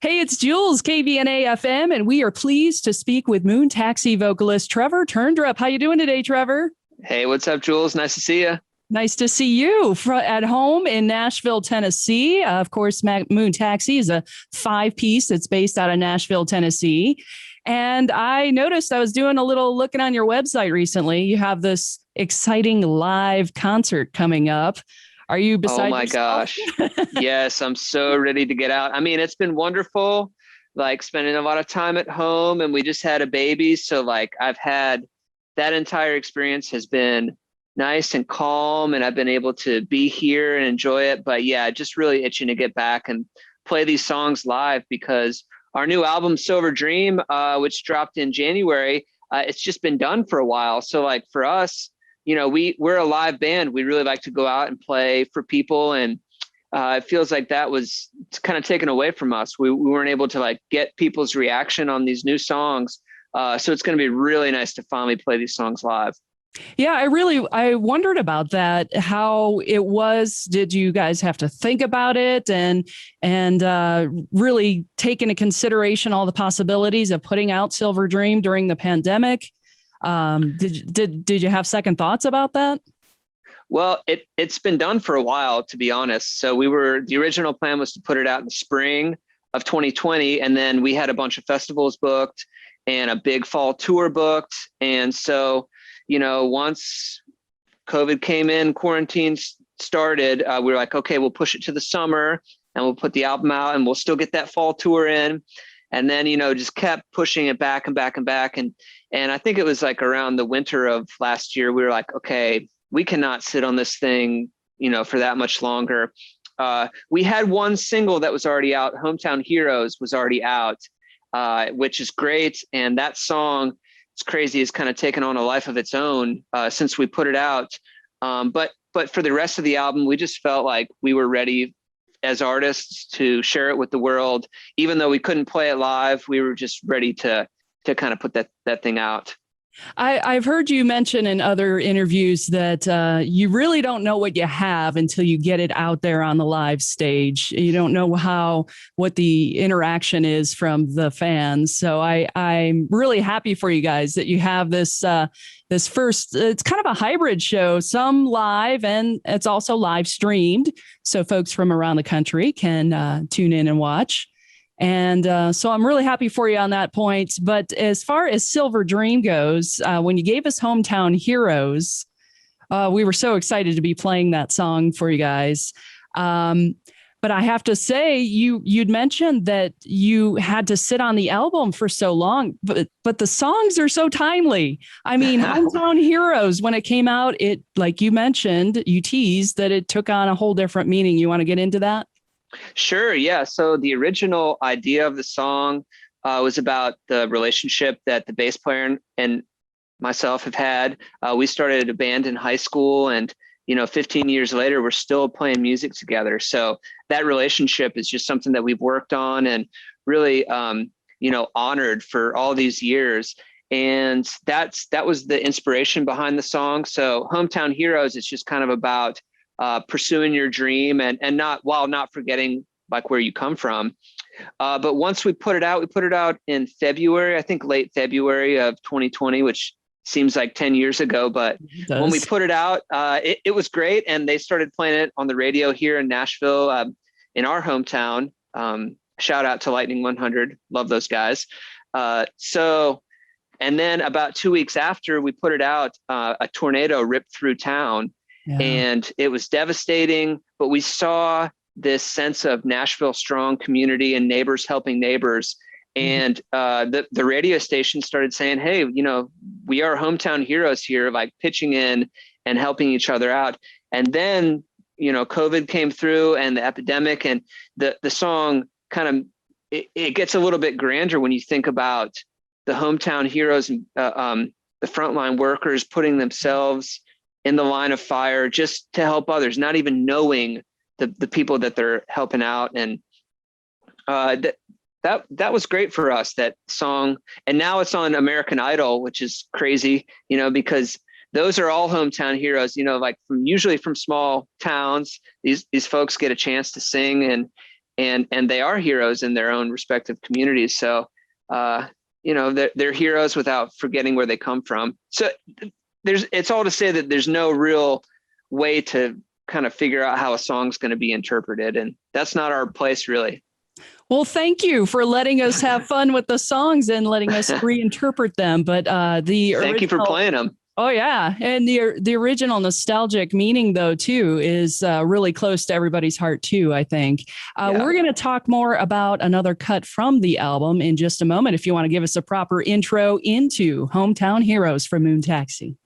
Hey, it's Jules, KVNA-FM, and we are pleased to speak with Moon Taxi vocalist Trevor Turndrup. How you doing today, Trevor? Hey, what's up, Jules? Nice to see you. Nice to see you at home in Nashville, Tennessee. Of course, Moon Taxi is a five-piece that's based out of Nashville, Tennessee. And I noticed I was doing a little looking on your website recently. You have this exciting live concert coming up. Are you Oh beside my yourself? gosh. Yes, I'm so ready to get out. I mean, it's been wonderful, like spending a lot of time at home, and we just had a baby. So like I've had that entire experience has been nice and calm, and I've been able to be here and enjoy it. But yeah, just really itching to get back and play these songs live because our new album, Silver Dream, which dropped in January, it's just been done for a while. So like for us, we're a live band. We really like to go out and play for people. And it feels like that was kind of taken away from us. We weren't able to like get people's reaction on these new songs. So it's going to be really nice to finally play these songs live. Yeah, I wondered about that, how it was. Did you guys have to think about it and really take into consideration all the possibilities of putting out Silver Dream during the pandemic? Did you have second thoughts about that? Well, it's been done for a while, to be honest. So the original plan was to put it out in the spring of 2020. And then we had a bunch of festivals booked and a big fall tour booked. And so, once COVID came in, quarantine started, we were like, okay, we'll push it to the summer and we'll put the album out and we'll still get that fall tour in. And then, just kept pushing it back and back and back. And I think it was like around the winter of last year, we were like, okay, we cannot sit on this thing, for that much longer. We had one single that was already out. Hometown Heroes was already out, which is great. And that song, it's crazy, it's kind of taken on a life of its own since we put it out. But for the rest of the album, we just felt like we were ready as artists to share it with the world. Even though we couldn't play it live, we were just ready to kind of put that thing out. I've heard you mention in other interviews that you really don't know what you have until you get it out there on the live stage. You don't know what the interaction is from the fans. So I'm really happy for you guys that you have this first. It's kind of a hybrid show, some live and it's also live streamed, so folks from around the country can tune in and watch. And so I'm really happy for you on that point. But as far as Silver Dream goes, when you gave us Hometown Heroes, we were so excited to be playing that song for you guys. But I have to say, you'd mentioned that you had to sit on the album for so long, but the songs are so timely. I mean, Hometown Heroes, when it came out, it, like you mentioned, you teased that it took on a whole different meaning. You want to get into that? Sure. Yeah. So the original idea of the song was about the relationship that the bass player and myself have had. We started a band in high school, and 15 years later, we're still playing music together. So that relationship is just something that we've worked on and really, honored for all these years. And that was the inspiration behind the song. So Hometown Heroes, it's just kind of about pursuing your dream and not forgetting like where you come from. But once we put it out in February, I think late February of 2020, which seems like 10 years ago. But when we put it out, it was great. And they started playing it on the radio here in Nashville, in our hometown. Shout out to Lightning 100. Love those guys. And then about 2 weeks after we put it out, a tornado ripped through town. Yeah. And it was devastating, but we saw this sense of Nashville strong community and neighbors helping neighbors. And the radio station started saying, hey, we are hometown heroes here, like pitching in and helping each other out. And then, COVID came through and the epidemic, and the song kind of, it gets a little bit grander when you think about the hometown heroes and the frontline workers putting themselves in the line of fire just to help others, not even knowing the people that they're helping out. And that was great for us, that song. And now it's on American Idol, which is crazy, because those are all hometown heroes, like usually from small towns. These folks get a chance to sing and they are heroes in their own respective communities. So, they're heroes without forgetting where they come from. So it's all to say that there's no real way to kind of figure out how a song's going to be interpreted. And that's not our place, really. Well, thank you for letting us have fun with the songs and letting us reinterpret them. But thank you for playing them. Oh, yeah. And the original nostalgic meaning, though, too, is really close to everybody's heart, too, I think. We're going to talk more about another cut from the album in just a moment. If you want to give us a proper intro into Hometown Heroes from Moon Taxi.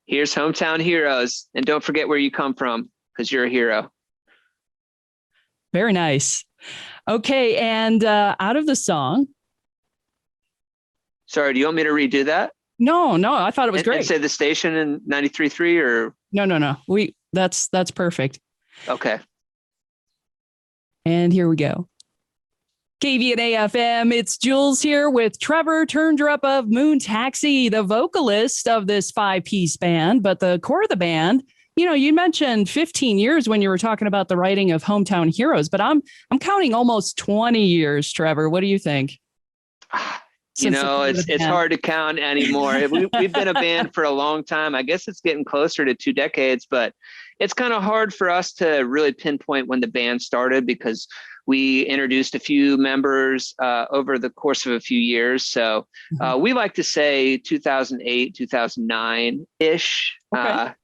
Here's Hometown Heroes. And don't forget where you come from, because you're a hero. Very nice. Okay. And out of the song. Sorry, do you want me to redo that? No, I thought it was great. And say the station in 93.3 or? No. That's perfect. Okay. And here we go. KVNA-FM, it's Jules here with Trevor Turndrup of Moon Taxi, the vocalist of this 5-piece band, but the core of the band. You mentioned 15 years when you were talking about the writing of Hometown Heroes, but I'm counting almost 20 years, Trevor. What do you think? It's hard to count anymore. We've been a band for a long time. I guess it's getting closer to 2 decades, but it's kind of hard for us to really pinpoint when the band started because we introduced a few members over the course of a few years. So we like to say 2008, 2009-ish. Okay.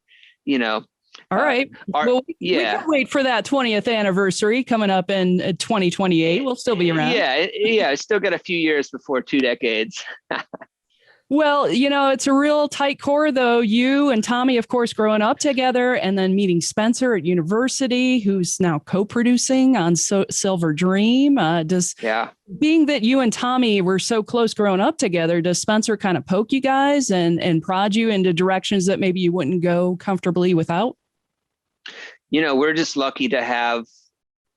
All right. We can wait for that 20th anniversary coming up in 2028. We'll still be around. Yeah. Still got a few years before 2 decades. Well, it's a real tight core, though. You and Tommy, of course, growing up together and then meeting Spencer at university, who's now co-producing on Silver Dream. Being that you and Tommy were so close growing up together, does Spencer kind of poke you guys and prod you into directions that maybe you wouldn't go comfortably without? We're just lucky to have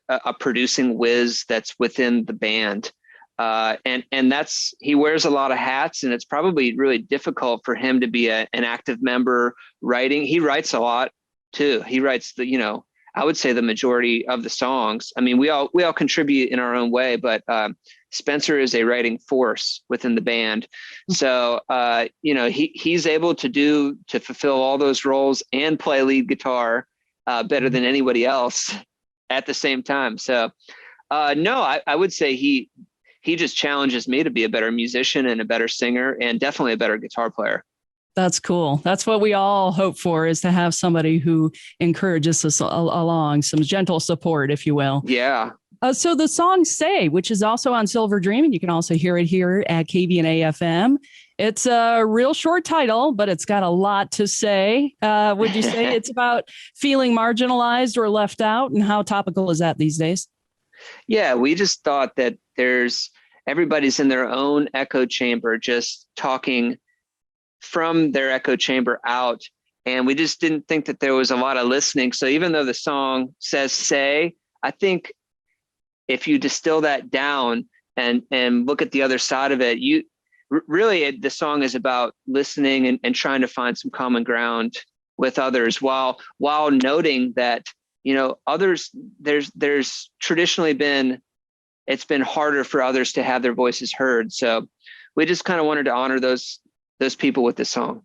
a producing whiz that's within the band. And that's, he wears a lot of hats, and it's probably really difficult for him to be an active member writing. He writes a lot too. He writes I would say the majority of the songs. I mean, we all contribute in our own way, but Spencer is a writing force within the band. So, he's able to fulfill all those roles and play lead guitar better than anybody else at the same time. So, no, I would say he just challenges me to be a better musician and a better singer and definitely a better guitar player. That's cool. That's what we all hope for, is to have somebody who encourages us along, some gentle support, if you will. Yeah. So the song Say, which is also on Silver Dream, and you can also hear it here at KVNA-FM. It's a real short title, but it's got a lot to say. Would you say it's about feeling marginalized or left out? And how topical is that these days? Yeah, we just thought that everybody's in their own echo chamber, just talking from their echo chamber out. And we just didn't think that there was a lot of listening. So even though the song says say, I think if you distill that down and look at the other side of it, the song is about listening and trying to find some common ground with others while noting that, others, there's traditionally it's been harder for others to have their voices heard. So we just kind of wanted to honor those people with this song.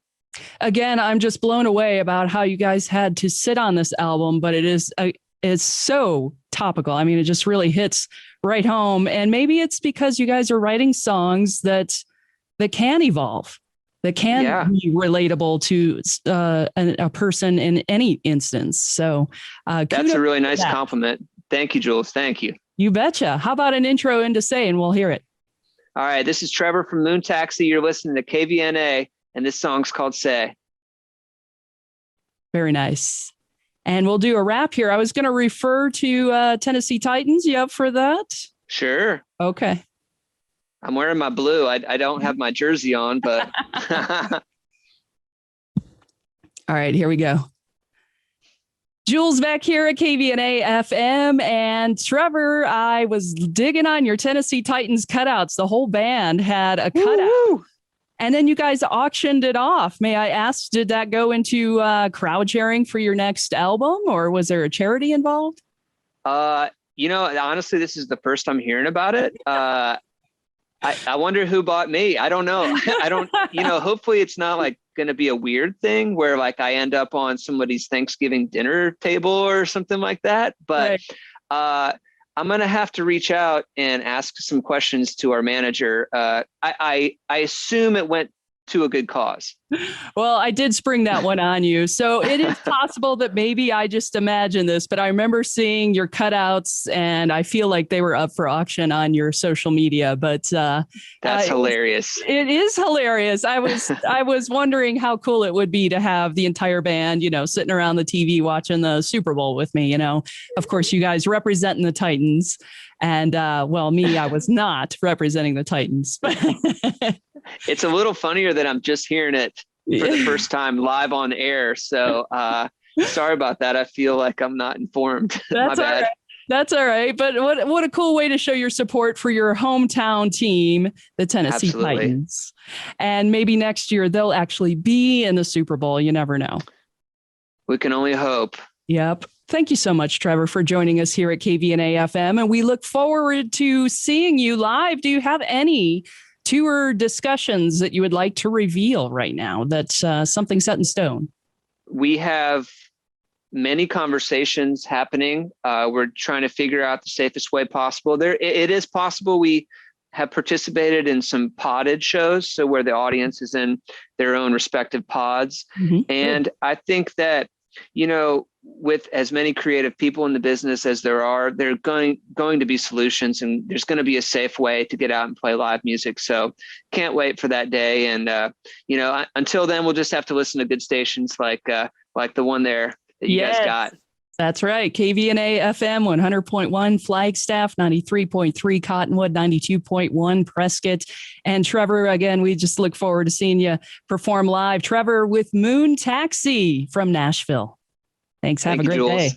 Again, I'm just blown away about how you guys had to sit on this album, but it's so topical. I mean, it just really hits right home. And maybe it's because you guys are writing songs that can evolve, that can be relatable to a person in any instance. So that's a really nice compliment. Thank you, Jules. Thank you. You betcha. How about an intro into Say, and we'll hear it. All right. This is Trevor from Moon Taxi. You're listening to KVNA, and this song's called Say. Very nice. And we'll do a wrap here. I was going to refer to Tennessee Titans. You up for that? Sure. Okay. I'm wearing my blue. I don't have my jersey on, but. All right, here we go. Jules back here at KVNA-FM, and Trevor, I was digging on your Tennessee Titans cutouts. The whole band had a cutout. Woo-hoo! And then you guys auctioned it off. May I ask, did that go into crowd sharing for your next album, or was there a charity involved? honestly, this is the first I'm hearing about it. I wonder who bought me. I don't know. I don't, hopefully it's not like going to be a weird thing where like I end up on somebody's Thanksgiving dinner table or something like that. But I'm going to have to reach out and ask some questions to our manager. I assume it went to a good cause. Well, I did spring that one on you. So it is possible that maybe I just imagined this, but I remember seeing your cutouts and I feel like they were up for auction on your social media. But that's hilarious. It is hilarious. I was wondering how cool it would be to have the entire band, sitting around the TV watching the Super Bowl with me. Of course, you guys representing the Titans. And me, I was not representing the Titans. It's a little funnier that I'm just hearing it for the first time live on air. So sorry about that. I feel like I'm not informed. That's My bad. All right. That's all right. But what a cool way to show your support for your hometown team, the Tennessee Absolutely. Titans. And maybe next year they'll actually be in the Super Bowl. You never know. We can only hope. Yep. Thank you so much, Trevor, for joining us here at KVNA-FM. And we look forward to seeing you live. Do you have any tour discussions that you would like to reveal right now? That's something set in stone. We have many conversations happening. We're trying to figure out the safest way possible. It is possible we have participated in some podded shows, so where the audience is in their own respective pods. Mm-hmm. And I think that, with as many creative people in the business as there are going to be solutions, and there's going to be a safe way to get out and play live music. So can't wait for that day. And, until then, we'll just have to listen to good stations like the one there that you guys got. That's right. KVNA-FM 100.1 Flagstaff, 93.3 Cottonwood, 92.1 Prescott. And Trevor, again, we just look forward to seeing you perform live. Trevor with Moon Taxi from Nashville. Thanks. Have a great day.